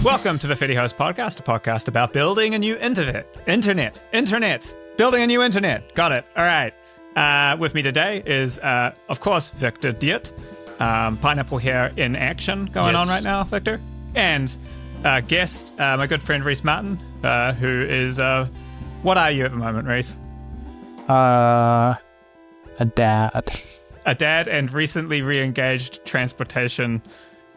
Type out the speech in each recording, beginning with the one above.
Welcome to the Fedi podcast, a podcast about building a new internet, building a new internet. Got it. All right. With me today is, of course, Victor Diet. Pineapple here in action going on right now, Victor. And guest, my good friend Reece Martin, who is, what are you at the moment, Reece? A dad. A dad and recently re-engaged transportation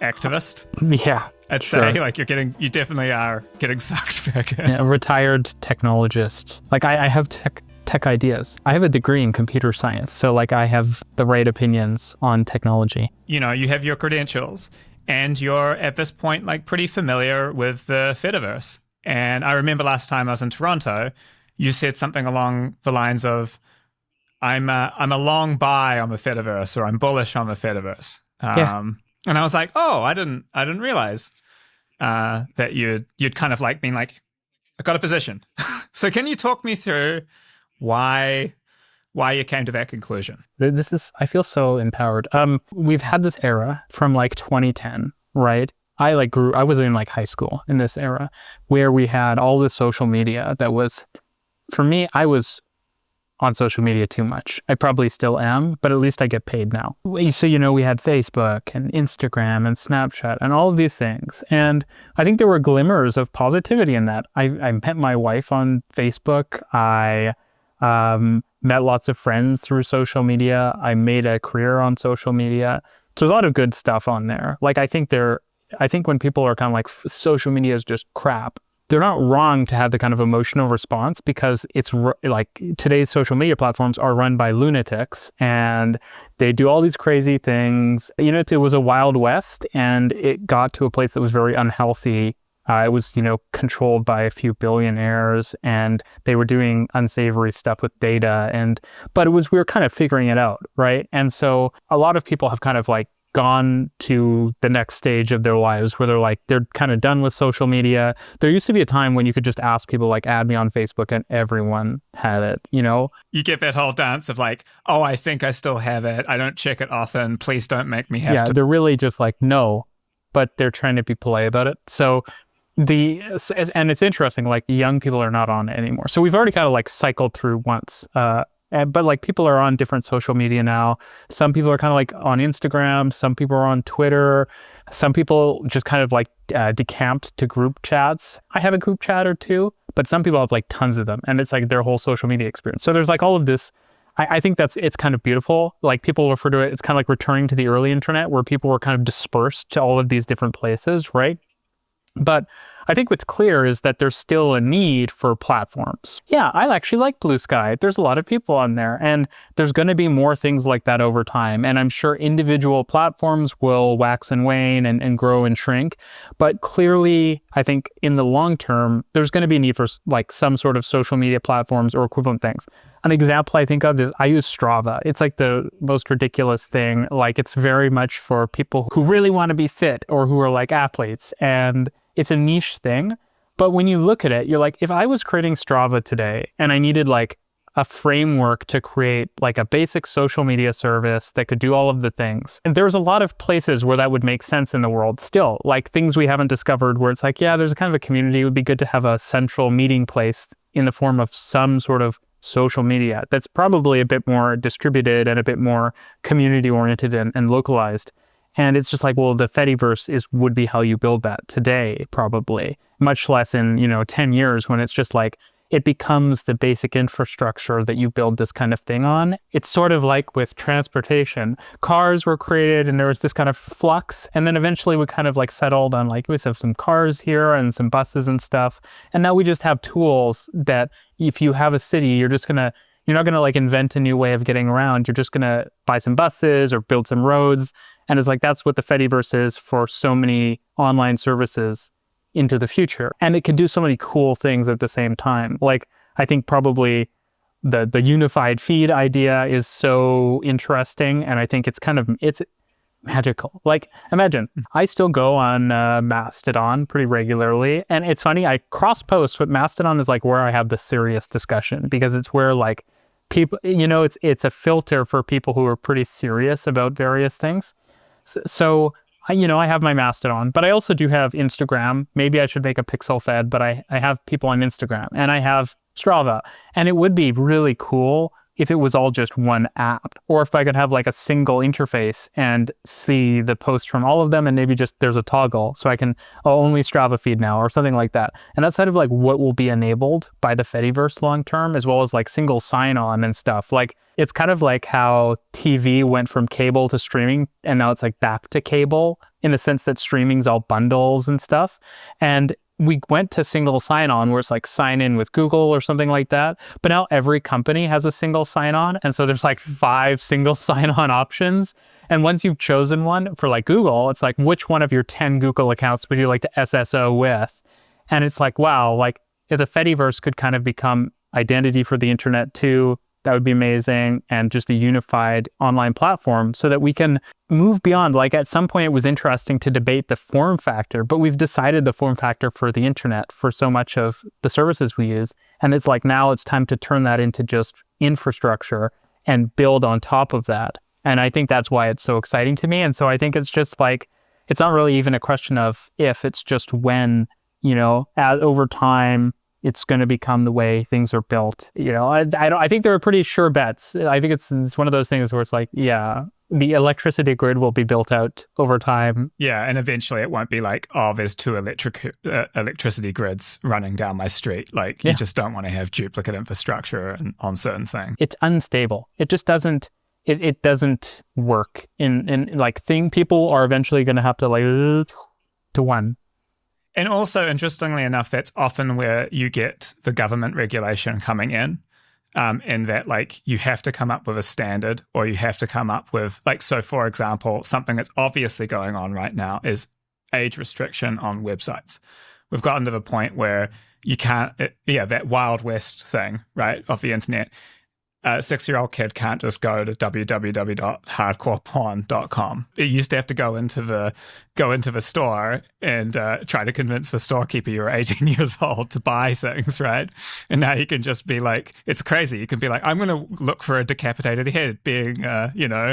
activist. Yeah. I'd say, like, you definitely are getting sucked back in. Yeah, a retired technologist. Like, I have tech ideas. I have a degree in computer science, so, like, I have the right opinions on technology. You know, you have your credentials, and you're, at this point, like, pretty familiar with the fediverse. And I remember last time I was in Toronto, you said something along the lines of, I'm a long buy on the fediverse, or I'm bullish on the fediverse. And I was like, oh, I didn't realize that you'd kind of like been like, I got a position. So can you talk me through why you came to that conclusion? I feel so empowered. We've had this era from like 2010, right? I was in like high school in this era where we had all this social media that was, for me, I was on social media too much. I probably still am, but at least I get paid now. So, you know, we had Facebook and Instagram and Snapchat and all of these things. And I think there were glimmers of positivity in that. I met my wife on Facebook. I met lots of friends through social media. I made a career on social media. So there's a lot of good stuff on there. Like, I think when people are kind of like, social media is just crap, they're not wrong to have the kind of emotional response, because it's like today's social media platforms are run by lunatics and they do all these crazy things. You know, it was a wild west, and it got to a place that was very unhealthy. It was, you know, controlled by a few billionaires, and they were doing unsavory stuff with data. But we were kind of figuring it out, right? And so a lot of people have kind of like gone to the next stage of their lives where they're kind of done with social media. There used to be a time when you could just ask people, like, add me on Facebook, and everyone had it, you know? You get that whole dance of like, oh, I think I still have it. I don't check it often. Please don't make me have to. Yeah, they're really just like, no, but they're trying to be polite about it. So and it's interesting, like, young people are not on it anymore. So we've already kind of like cycled through once, but like people are on different social media now. Some people are kind of like on Instagram. Some people are on Twitter. Some people just kind of like decamped to group chats. I have a group chat or two, but some people have like tons of them, and it's like their whole social media experience. So there's like all of this. I think it's kind of beautiful. Like, people refer to it, it's kind of like returning to the early internet where people were kind of dispersed to all of these different places, right? But I think what's clear is that there's still a need for platforms. Yeah, I actually like Blue Sky. There's a lot of people on there, and there's going to be more things like that over time. And I'm sure individual platforms will wax and wane and grow and shrink. But clearly, I think in the long term, there's going to be a need for like some sort of social media platforms or equivalent things. An example I think of is I use Strava. It's like the most ridiculous thing. Like, it's very much for people who really want to be fit or who are like athletes. And it's a niche thing. But when you look at it, you're like, if I was creating Strava today and I needed like a framework to create like a basic social media service that could do all of the things. And there's a lot of places where that would make sense in the world still, like things we haven't discovered where it's like, yeah, there's a kind of a community. It would be good to have a central meeting place in the form of some sort of social media that's probably a bit more distributed and a bit more community oriented and localized. And it's just like, well, the fediverse would be how you build that today, probably. Much less in, 10 years when it's just like, it becomes the basic infrastructure that you build this kind of thing on. It's sort of like with transportation. Cars were created and there was this kind of flux. And then eventually we kind of like settled on like, we have some cars here and some buses and stuff. And now we just have tools that if you have a city, you're not gonna like invent a new way of getting around. You're just gonna buy some buses or build some roads. And it's like, that's what the Fediverse is for so many online services into the future. And it can do so many cool things at the same time. Like, I think probably the unified feed idea is so interesting. And I think it's magical. Like, imagine, I still go on Mastodon pretty regularly. And it's funny, I cross-post, but Mastodon is like where I have the serious discussion, because it's where like people, it's a filter for people who are pretty serious about various things. So I have my Mastodon, but I also do have Instagram. Maybe I should make a Pixel Fed, but I have people on Instagram, and I have Strava. And it would be really cool if it was all just one app, or if I could have like a single interface and see the posts from all of them, and maybe just there's a toggle so I can only Strava feed now or something like that. And that's kind of like what will be enabled by the Fediverse long term, as well as like single sign-on and stuff. Like it's kind of like how TV went from cable to streaming, and now it's like back to cable, in the sense that streaming's all bundles and stuff. And we went to single sign-on, where it's like sign in with Google or something like that. But now every company has a single sign-on. And so there's like 5 single sign-on options. And once you've chosen one for like Google, it's like, which one of your 10 Google accounts would you like to SSO with? And it's like, wow, like if the Fediverse could kind of become identity for the internet too, that would be amazing. And just a unified online platform so that we can move beyond. Like at some point it was interesting to debate the form factor, but we've decided the form factor for the internet for so much of the services we use. And it's like, now it's time to turn that into just infrastructure and build on top of that. And I think that's why it's so exciting to me. And so I think it's just like, it's not really even a question of if, it's just when, over time, it's going to become the way things are built. I think there are pretty sure bets. I think it's one of those things where it's like, yeah, the electricity grid will be built out over time. Yeah, and eventually it won't be like, oh, there's 2 electricity grids running down my street. Like, you just don't want to have duplicate infrastructure on certain things. It's unstable. It just doesn't. It doesn't work in like thing. People are eventually going to have to like to one. And also, interestingly enough, that's often where you get the government regulation coming in that like you have to come up with a standard, or you have to come up with like, so for example, something that's obviously going on right now is age restriction on websites. We've gotten to the point where you can't, that Wild West thing, right, of the internet. A 6-year-old kid can't just go to www.hardcoreporn.com. It used to have to go into the store and try to convince the storekeeper you're 18 years old to buy things, right? And now you can just be like, it's crazy. You can be like, I'm going to look for a decapitated head being,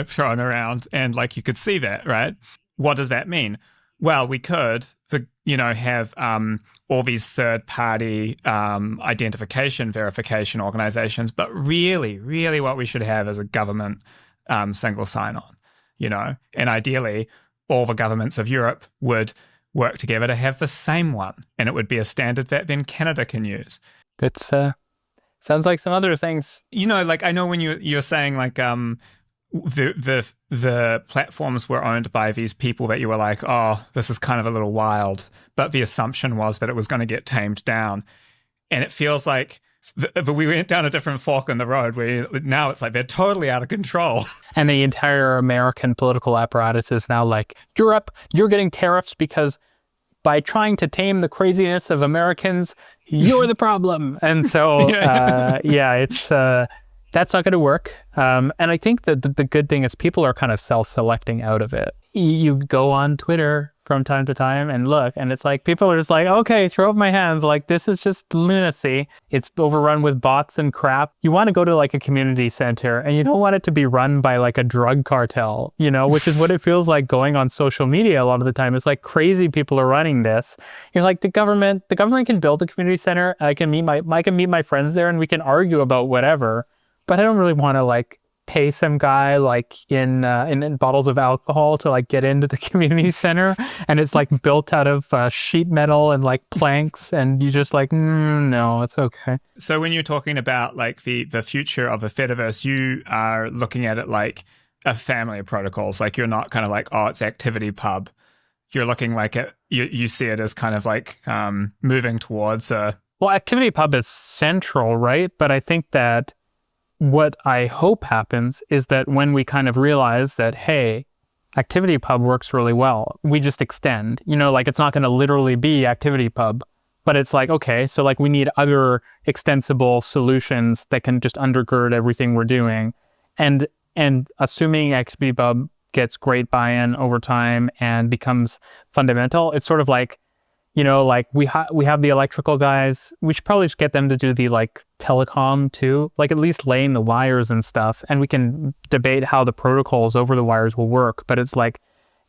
thrown around, and like you could see that, right? What does that mean? Well, we could, have all these third-party identification, verification organizations, but really, really what we should have is a government single sign-on, and ideally all the governments of Europe would work together to have the same one, and it would be a standard that then Canada can use. It's sounds like some other things. Like I know when you're saying like the platforms were owned by these people that you were like, oh, this is kind of a little wild, but the assumption was that it was going to get tamed down, and it feels like we went down a different fork in the road where now it's like they're totally out of control. And the entire American political apparatus is now like, Europe, you're getting tariffs because by trying to tame the craziness of Americans, you're the problem. And so it's that's not going to work. And I think that the good thing is people are kind of self-selecting out of it. You go on Twitter from time to time and look, and it's like people are just like, okay, throw up my hands. Like, this is just lunacy. It's overrun with bots and crap. You want to go to like a community center, and you don't want it to be run by like a drug cartel, which is what it feels like going on social media a lot of the time. It's like crazy people are running this. You're like, the government can build a community center. I can meet my friends there, and we can argue about whatever. But I don't really want to like pay some guy like in bottles of alcohol to like get into the community center, and it's like built out of sheet metal and like planks, and you just like, no, it's okay. So when you're talking about like the future of a Fediverse, you are looking at it like a family of protocols. Like you're not kind of like, oh, it's ActivityPub. You're looking like you see it as kind of like moving towards a... Well, ActivityPub is central, right? But I think that what I hope happens is that when we kind of realize that, hey, ActivityPub works really well, we just extend, like it's not going to literally be ActivityPub, but it's like, okay, so like we need other extensible solutions that can just undergird everything we're doing. And assuming ActivityPub gets great buy-in over time and becomes fundamental, it's sort of like, like we have the electrical guys. We should probably just get them to do the like telecom too, like at least laying the wires and stuff. And we can debate how the protocols over the wires will work. But it's like,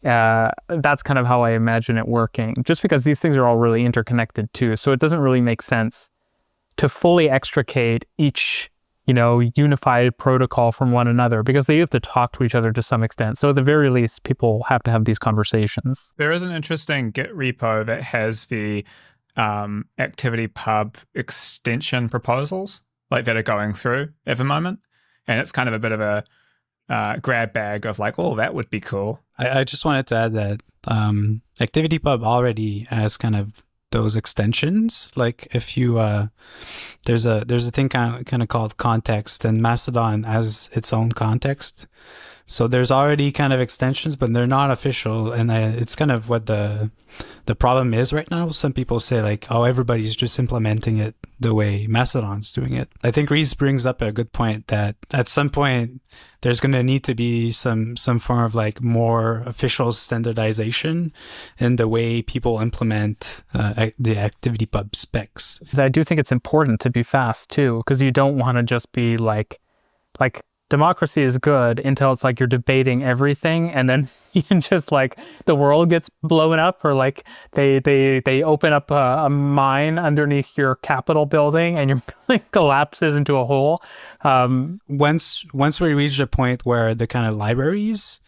That's kind of how I imagine it working, just because these things are all really interconnected too. So it doesn't really make sense to fully extricate each, unified protocol from one another, because they have to talk to each other to some extent. So at the very least, people have to have these conversations. There is an interesting Git repo that has the activity pub extension proposals like that are going through at the moment. And it's kind of a bit of a grab bag of like, oh, that would be cool. I just wanted to add that ActivityPub already has kind of those extensions. Like if you there's a thing kind of called context, and Mastodon has its own context. So there's already kind of extensions, but they're not official, and it's kind of what the problem is right now. Some people say like, oh, everybody's just implementing it the way Mastodon's doing it. I think Reece brings up a good point that at some point there's going to need to be some form of like more official standardization in the way people implement the ActivityPub specs. I do think it's important to be fast too, because you don't want to just be like democracy is good until it's like you're debating everything, and then you can just like the world gets blown up, or like they open up a mine underneath your Capitol building and your building collapses into a hole. Once we reach a point where the kind of libraries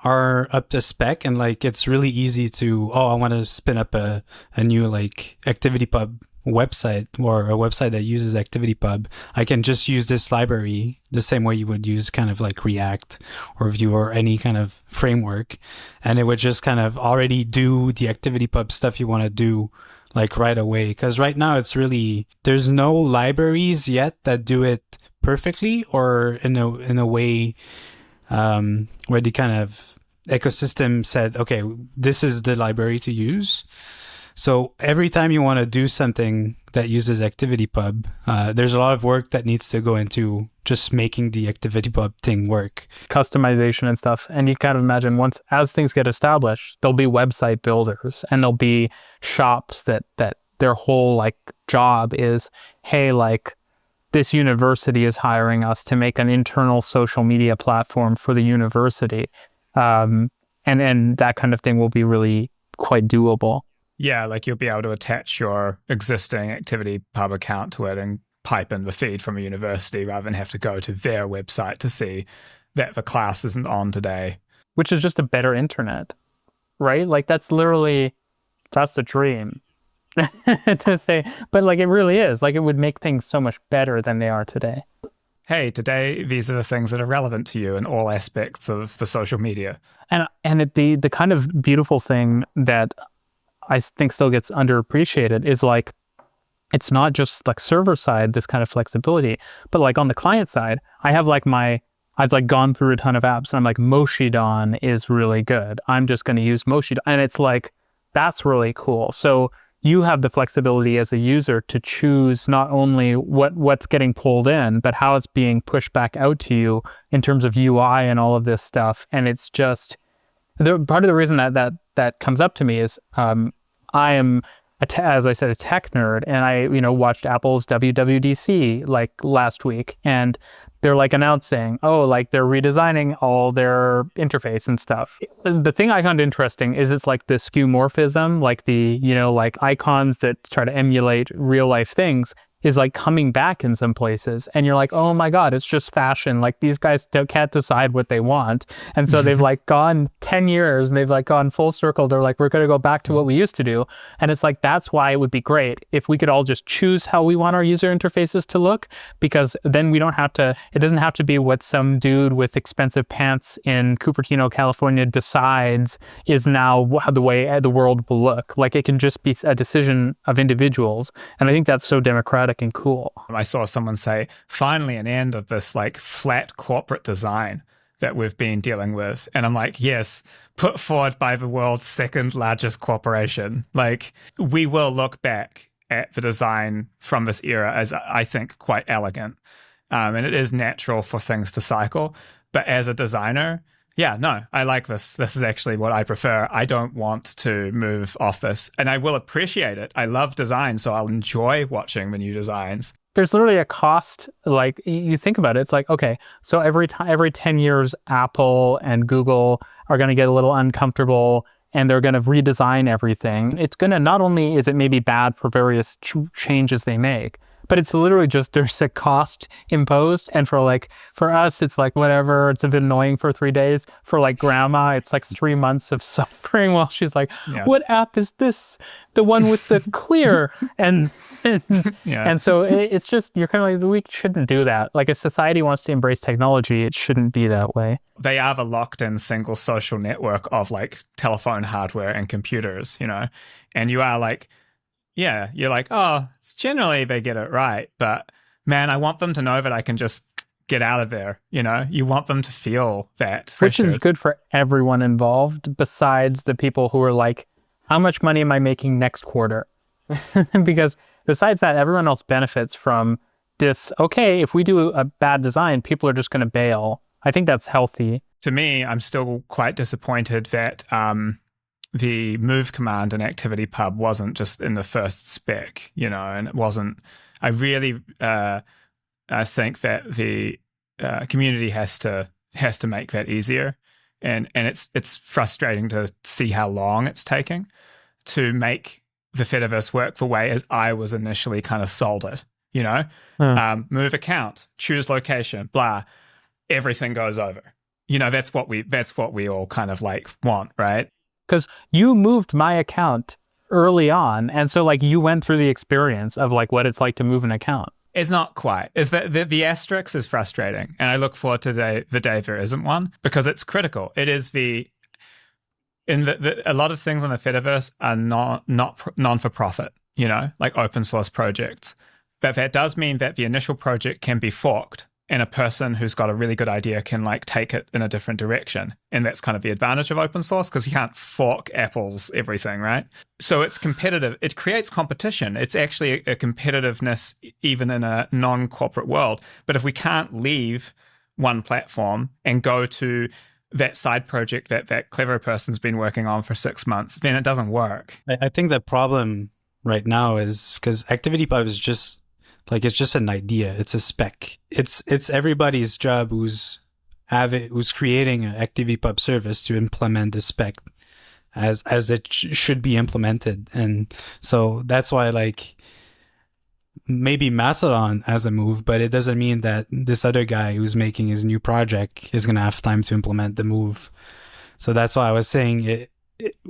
are up to spec, and like it's really easy to, I want to spin up a new like ActivityPub website, or a website that uses ActivityPub, I can just use this library the same way you would use kind of like React or Vue or any kind of framework, and it would just kind of already do the ActivityPub stuff you want to do like right away. Because right now it's really, there's no libraries yet that do it perfectly or in a way where the kind of ecosystem said, okay, this is the library to use. So every time you want to do something that uses ActivityPub, there's a lot of work that needs to go into just making the ActivityPub thing work. Customization and stuff. And you kind of imagine as things get established, there'll be website builders, and there'll be shops that their whole like job is, hey, like this university is hiring us to make an internal social media platform for the university. And that kind of thing will be really quite doable. Yeah, like you'll be able to attach your existing ActivityPub account to it and pipe in the feed from a university rather than have to go to their website to see that the class isn't on today. Which is just a better internet, right? Like that's the dream to say, but like it really is. Like it would make things so much better than they are today. Hey, today these are the things that are relevant to you in all aspects of the social media. And the kind of beautiful thing that I think still gets underappreciated is like, it's not just like server side, this kind of flexibility, but like on the client side, I've like gone through a ton of apps and I'm like, Moshidon is really good. I'm just going to use Moshidon. And it's like, that's really cool. So you have the flexibility as a user to choose not only what's getting pulled in, but how it's being pushed back out to you in terms of UI and all of this stuff. And it's just, part of the reason that comes up to me is, I am, as I said, a tech nerd, and I, watched Apple's WWDC like last week, and they're like announcing, like they're redesigning all their interface and stuff. The thing I found interesting is it's like the skeuomorphism, like the, like icons that try to emulate real life things is like coming back in some places, and you're like, oh my God, it's just fashion. Like these guys can't decide what they want. And so they've like gone 10 years and they've like gone full circle. They're like, we're going to go back to what we used to do. And it's like, that's why it would be great if we could all just choose how we want our user interfaces to look, because then it doesn't have to be what some dude with expensive pants in Cupertino, California decides is now the way the world will look. Like it can just be a decision of individuals. And I think that's so democratic and cool. I saw someone say, finally an end of this like flat corporate design that we've been dealing with. And I'm like, yes, put forward by the world's second largest corporation. Like we will look back at the design from this era as I think quite elegant. And it is natural for things to cycle. But as a designer, yeah, no, I like this. This is actually what I prefer. I don't want to move off this. And I will appreciate it. I love design, so I'll enjoy watching the new designs. there's literally a cost. Like you think about it, it's like, okay, so every 10 years, Apple and Google are going to get a little uncomfortable and they're going to redesign everything. It's going to, not only is it maybe bad for various changes they make, but it's literally just there's a cost imposed. And for us, it's like whatever, it's a bit annoying for 3 days. For like grandma, it's like 3 months of suffering while she's like, what app is this? The one with the clear. And so it's just, you're kind of like, we shouldn't do that. Like if society wants to embrace technology, it shouldn't be that way. They are the locked in single social network of like telephone hardware and computers, and you are like, yeah, you're like, oh, generally they get it right. But man, I want them to know that I can just get out of there. You want them to feel that. Which is good for everyone involved, besides the people who are like, how much money am I making next quarter? Because besides that, everyone else benefits from this. Okay, if we do a bad design, people are just going to bail. I think that's healthy. To me, I'm still quite disappointed that the move command in ActivityPub wasn't just in the first spec, and it wasn't. I really I think that the community has to make that easier, and it's frustrating to see how long it's taking to make the Fediverse work the way as I was initially kind of sold it. Move account, choose location, blah, everything goes over. That's what we all kind of like want, right? Because you moved my account early on, and so like you went through the experience of like what it's like to move an account. It's not quite. Is that the asterisk is frustrating, and I look forward to the day there isn't one, because it's critical. It is a lot of things on the Fediverse are not non-for-profit, like open source projects. But that does mean that the initial project can be forked, and a person who's got a really good idea can like take it in a different direction. And that's kind of the advantage of open source, because you can't fork Apple's everything, right? So it's competitive. It creates competition. It's actually a competitiveness even in a non-corporate world. But if we can't leave one platform and go to that side project that clever person's been working on for 6 months, then it doesn't work. I think the problem right now is because ActivityPub is just like, it's just an idea. It's a spec. It's everybody's job who's creating an ActivityPub service to implement the spec as it should be implemented. And so that's why like maybe Mastodon has a move, but it doesn't mean that this other guy who's making his new project is going to have time to implement the move. So that's why I was saying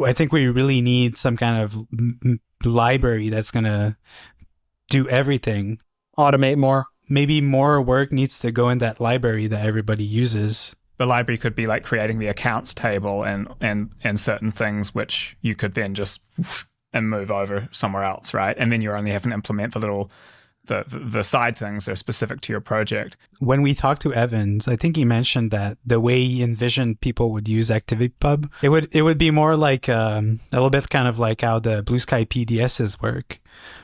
I think we really need some kind of library that's going to do everything. Automate more. Maybe more work needs to go in that library that everybody uses. The library could be like creating the accounts table and certain things which you could then just and move over somewhere else, right? And then you're only having to implement the side things that are specific to your project. When we talked to Evans, I think he mentioned that the way he envisioned people would use ActivityPub, it would be more like a little bit kind of like how the Blue Sky PDSs work,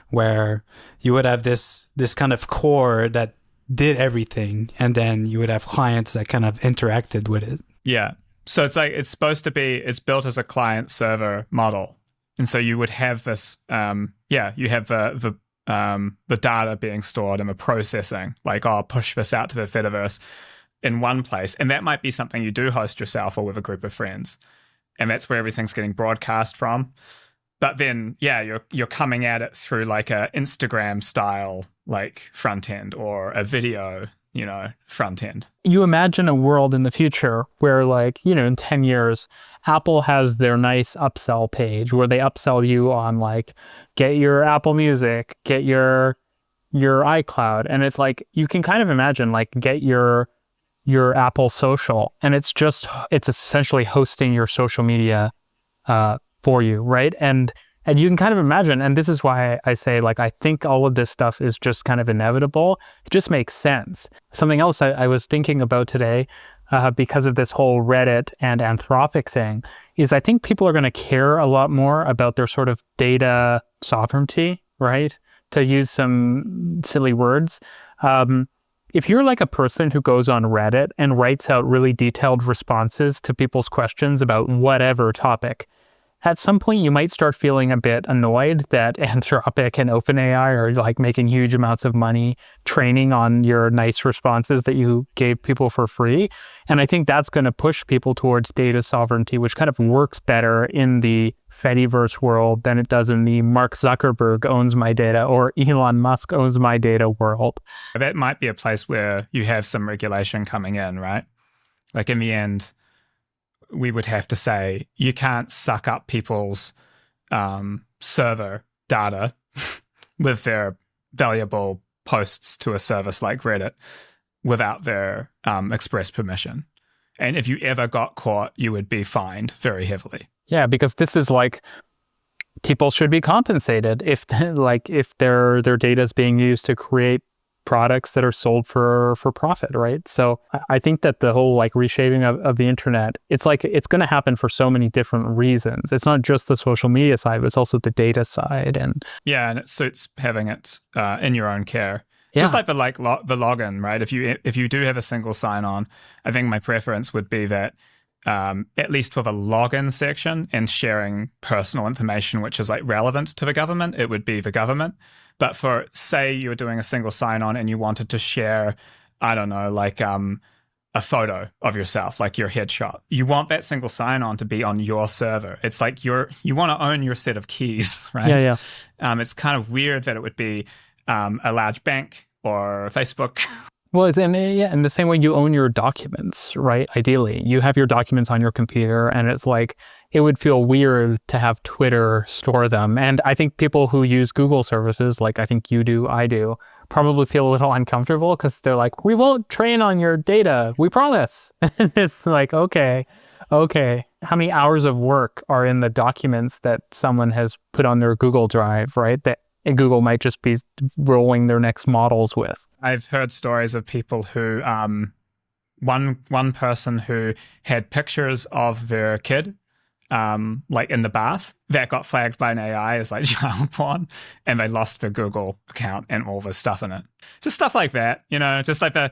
where you would have this kind of core that did everything, and then you would have clients that kind of interacted with it. Yeah. So it's like, it's built as a client server model. And so you would have this, you have the data being stored and the processing, like, oh, I'll push this out to the Fediverse in one place. And that might be something you do host yourself or with a group of friends. And that's where everything's getting broadcast from. But then, you're coming at it through like a Instagram style, like front end, or a video, front end. You imagine a world in the future where, like, in 10 years, Apple has their nice upsell page where they upsell you on like, get your Apple Music, get your iCloud. And it's like, you can kind of imagine like, get your Apple Social. And it's essentially hosting your social media for you, right? And you can kind of imagine, and this is why I say, like, I think all of this stuff is just kind of inevitable. It just makes sense. Something else I was thinking about today, because of this whole Reddit and Anthropic thing, is I think people are going to care a lot more about their sort of data sovereignty, right? To use some silly words. If you're like a person who goes on Reddit and writes out really detailed responses to people's questions about whatever topic, at some point you might start feeling a bit annoyed that Anthropic and OpenAI are like making huge amounts of money training on your nice responses that you gave people for free. And I think that's going to push people towards data sovereignty, which kind of works better in the Fediverse world than it does in the Mark Zuckerberg owns my data or Elon Musk owns my data world. That might be a place where you have some regulation coming in, right? Like in the end, we would have to say you can't suck up people's server data with their valuable posts to a service like Reddit without their express permission. And if you ever got caught, you would be fined very heavily. Yeah, because this is like people should be compensated if their data is being used to create products that are sold for profit, right? So I think that the whole like reshaping of the internet, it's like it's going to happen for so many different reasons. It's not just the social media side, but it's also the data side. And yeah, and it suits having it in your own care. Yeah. Just like the login, right? If you do have a single sign-on, I think my preference would be that at least for the login section and sharing personal information which is like relevant to the government, it would be the government. But for, say, you were doing a single sign-on and you wanted to share, I don't know, like a photo of yourself, like your headshot. You want that single sign-on to be on your server. It's like you want to own your set of keys, right? Yeah. It's kind of weird that it would be a large bank or Facebook. Well, it's in the same way you own your documents, right? Ideally, you have your documents on your computer, and it's like it would feel weird to have Twitter store them. And I think people who use Google services, like I think you do, I do, probably feel a little uncomfortable because they're like, "We won't train on your data, we promise." And it's like, okay, how many hours of work are in the documents that someone has put on their Google Drive, right? That Google might just be rolling their next models with. I've heard stories of people who, one person who had pictures of their kid, like in the bath, that got flagged by an AI as like child porn, and they lost their Google account and all the stuff in it. Just stuff like that, just like they're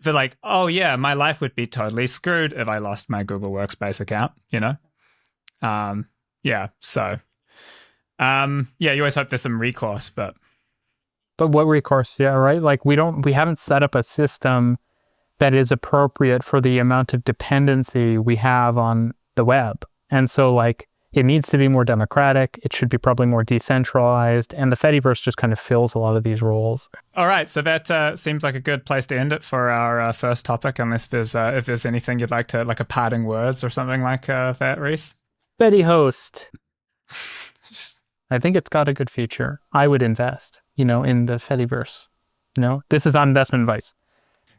like, oh yeah, my life would be totally screwed if I lost my Google Workspace account, yeah, so. Yeah, you always hope there's some recourse, but what recourse? Yeah, right. Like we haven't set up a system that is appropriate for the amount of dependency we have on the web. And so like it needs to be more democratic. It should be probably more decentralized. And the Fediverse just kind of fills a lot of these roles. All right. So that seems like a good place to end it for our first topic, unless if there's anything you'd like to, like a parting words or something like that, Reece? Fedi host. I think it's got a good future. I would invest, in the Fediverse. This is not investment advice.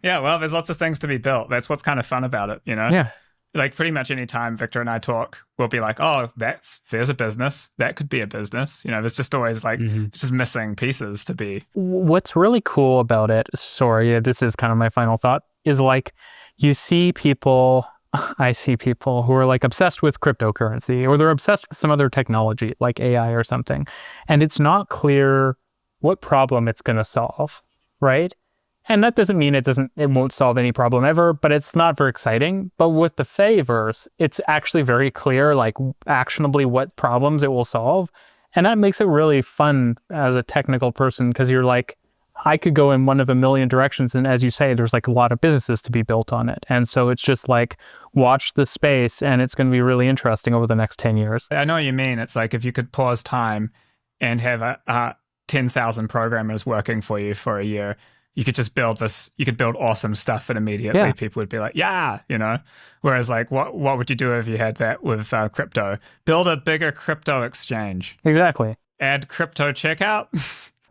Yeah, well, there's lots of things to be built. That's what's kind of fun about it, Yeah. Like pretty much any time Victor and I talk, we'll be like, oh, there's a business. That could be a business. There's just always like just missing pieces to be. What's really cool about it, this is kind of my final thought, is like you see people... I see people who are like obsessed with cryptocurrency, or they're obsessed with some other technology like AI or something. And it's not clear what problem it's going to solve, right? And that doesn't mean it won't solve any problem ever, but it's not very exciting. But with the Fediverse, it's actually very clear, like actionably what problems it will solve. And that makes it really fun as a technical person, because you're like, I could go in one of a million directions. And as you say, there's like a lot of businesses to be built on it. And so it's just like, watch the space, and it's going to be really interesting over the next 10 years. I know what you mean. It's like if you could pause time and have 10,000 programmers working for you for a year, you could just build awesome stuff, and immediately people would be like, yeah, Whereas like, what would you do if you had that with crypto? Build a bigger crypto exchange. Exactly. Add crypto checkout.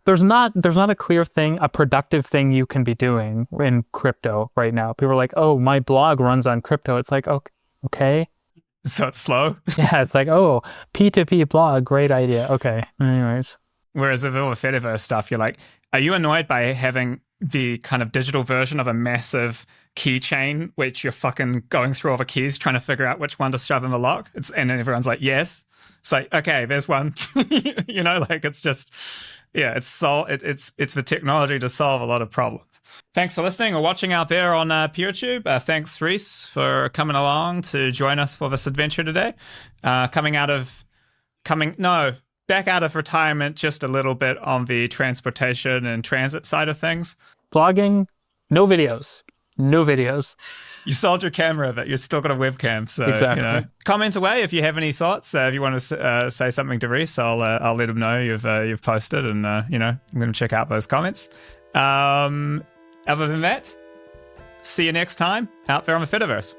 There's not a clear thing, a productive thing you can be doing in crypto right now. People are like, oh, my blog runs on crypto. It's like, okay. So it's slow? Yeah, it's like, oh, P2P blog, great idea. Okay, anyways. Whereas with all the Fediverse stuff, you're like, are you annoyed by having the kind of digital version of a massive keychain, which you're fucking going through all the keys trying to figure out which one to shove in the lock? And then everyone's like, yes. It's like, okay, there's one. Like it's just... Yeah, it's the technology to solve a lot of problems. Thanks for listening or watching out there on PeerTube. Thanks, Reece, for coming along to join us for this adventure today. Coming out of back out of retirement just a little bit on the transportation and transit side of things. Vlogging, no videos. No videos. You sold your camera, but you're still got a webcam. So, Exactly. comment away if you have any thoughts. If you want to say something to Reece, I'll let him know you've posted, and I'm going to check out those comments. Other than that, see you next time out there on the Fediverse.